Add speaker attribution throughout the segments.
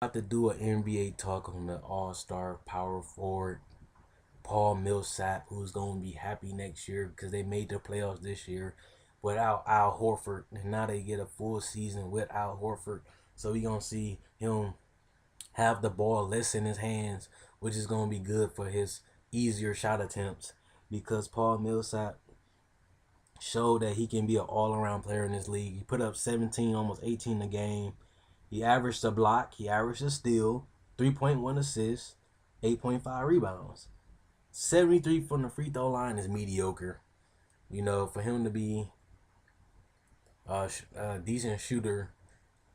Speaker 1: About to do an NBA talk on the All-Star power forward Paul Milsap, who's going to be happy next year because they made the playoffs this year without Al Horford, and now they get a full season with Al Horford. So we gonna see him have the ball less in his hands, which is gonna be good for his easier shot attempts because Paul Millsap showed that he can be an all-around player in this league. He put up 17, almost 18 a game. He averaged a block. He averaged a steal, 3.1 assists, 8.5 rebounds. 73 from the free throw line is mediocre. For him to be a decent shooter,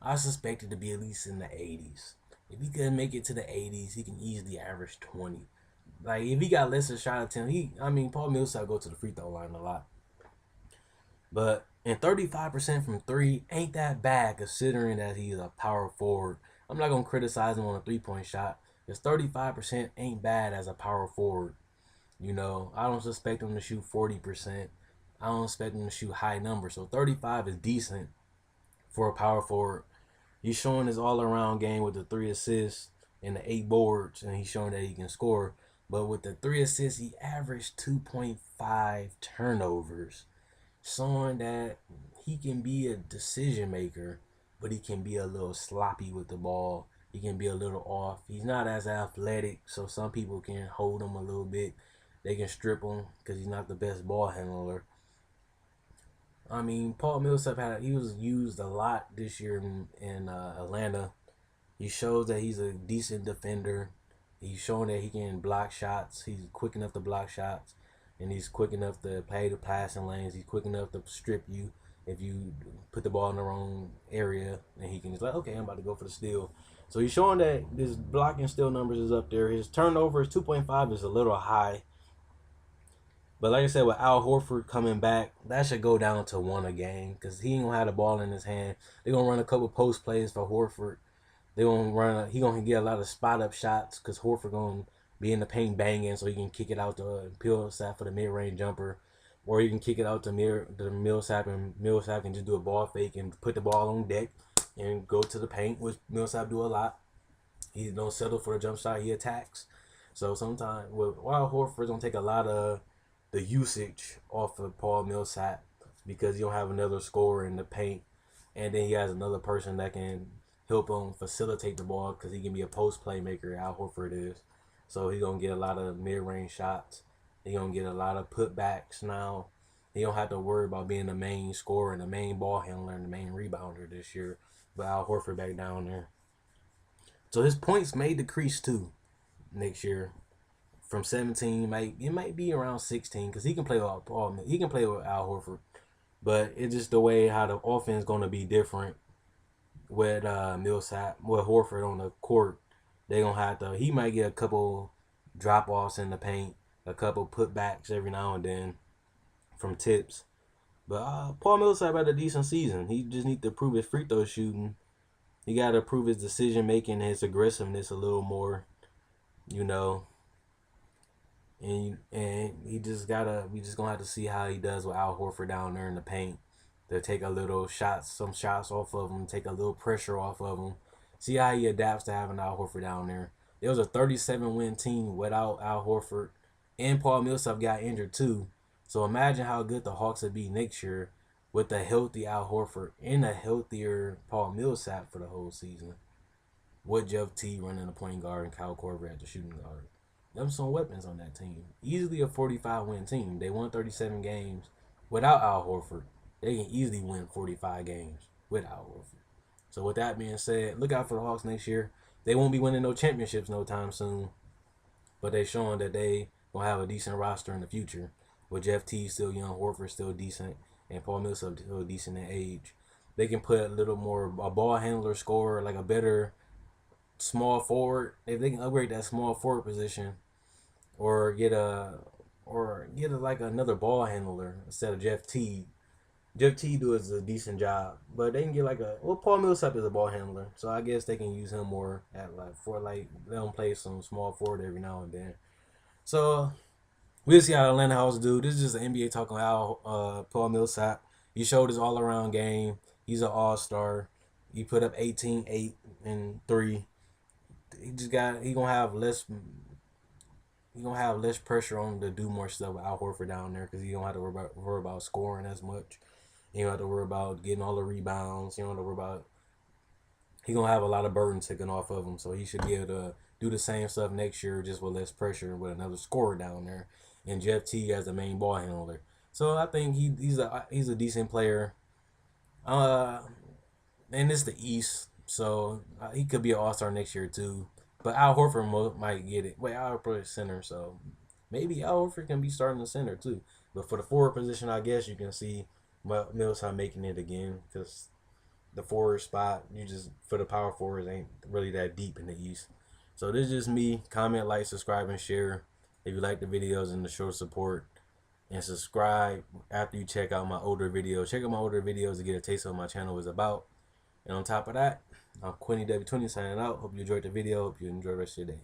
Speaker 1: I suspect it to be at least in the 80s. If he can make it to the 80s, he can easily average 20. Like, if he got lesser shot attempt, Paul Millsap go to the free throw line a lot. But and 35% from three ain't that bad considering that he's a power forward. I'm not gonna criticize him on a 3-point shot. Because 35% ain't bad as a power forward. I don't suspect him to shoot 40%. I don't expect him to shoot high numbers. So 35 is decent for a power forward. He's showing his all around game with the 3 assists and the 8 boards, and he's showing that he can score. But with the 3 assists, he averaged 2.5 turnovers, showing that he can be a decision maker, but he can be a little sloppy with the ball. He can be a little off. He's not as athletic, so some people can hold him a little bit. They can strip him because he's not the best ball handler. Paul Millsap he was used a lot this year in Atlanta. He shows that he's a decent defender. He's showing that he can block shots. He's quick enough to block shots, and he's quick enough to play the passing lanes. He's quick enough to strip you if you put the ball in the wrong area, and he can just like, okay, I'm about to go for the steal. So he's showing that his blocking steal numbers is up there. His turnovers 2.5 is a little high. But like I said, with Al Horford coming back, that should go down to 1 a game because he ain't gonna have the ball in his hand. They're gonna run a couple post plays for Horford. He gonna get a lot of spot up shots because Horford gonna be in the paint banging, so he can kick it out to Millsap for the mid range jumper, or he can kick it out to Millsap, and Millsap can just do a ball fake and put the ball on deck and go to the paint, which Millsap do a lot. He don't settle for the jump shot. He attacks. So sometimes, while Horford's gonna take a lot of the usage off of Paul Millsap because you don't have another scorer in the paint, and then he has another person that can help him facilitate the ball because he can be a post playmaker. Al Horford is, so he's gonna get a lot of mid range shots. He's gonna get a lot of putbacks now. He don't have to worry about being the main scorer and the main ball handler and the main rebounder this year. But Al Horford back down there, so his points may decrease too next year from 17. It might be around 16 because he can play with Paul. He can play with Al Horford, but it's just the way how the offense going to be different with Millsap, with Horford on the court. They gonna have to. He might get a couple drop offs in the paint, a couple putbacks every now and then from tips. But Paul Millsap had a decent season. He just need to prove his free throw shooting. He got to prove his decision making, his aggressiveness a little more. You know, and we just gonna have to see how he does with Al Horford down there in the paint to take some shots off of him, take a little pressure off of him. See how he adapts to having Al Horford down there. It was a 37-win team without Al Horford, and Paul Millsap got injured too. So imagine how good the Hawks would be next year with a healthy Al Horford and a healthier Paul Millsap for the whole season. With Jeff T running the point guard and Kyle Korver at the shooting guard. Them some weapons on that team. Easily a 45-win team. They won 37 games without Al Horford. They can easily win 45 games with Al Horford. So with that being said, look out for the Hawks next year. They won't be winning no championships no time soon, but they showing that they gonna have a decent roster in the future. With Jeff T still young, Horford still decent, and Paul Millsap still decent in age. They can put a little more a ball handler, scorer, like a better small forward. If they can upgrade that small forward position, or get like another ball handler instead of Jeff T. Jeff T does a decent job, but they can get Paul Millsap is a ball handler, so I guess they can use him more at let him play some small forward every now and then. So we'll see how Atlanta Hawks do. This is just an NBA talking about Paul Millsap. He showed his all around game. He's an all star. He put up 18, 8, and 3. he gonna have less. He gonna have less pressure on him to do more stuff with Al Horford down there because he don't have to worry about scoring as much. He don't have to worry about getting all the rebounds. He don't have to worry about. He gonna have a lot of burden taken off of him, so he should be able to do the same stuff next year, just with less pressure, with another scorer down there, and Jeff T as the main ball handler. So I think he's a decent player. Uh, and it's the East, so he could be an All Star next year too. But Al Horford might get it. Wait, Al Horford is center, so maybe Al Horford can be starting the center too. But for the forward position, I guess you can see Millsap making it again because the forward spot, you just for the power forwards ain't really that deep in the East. So this is just me. Comment, like, subscribe, and share if you like the videos and the show support. And subscribe after you check out my older videos. Check out my older videos to get a taste of what my channel is about. And on top of that, I'm Quinny W20 signing out. Hope you enjoyed the video. Hope you enjoy the rest of your day.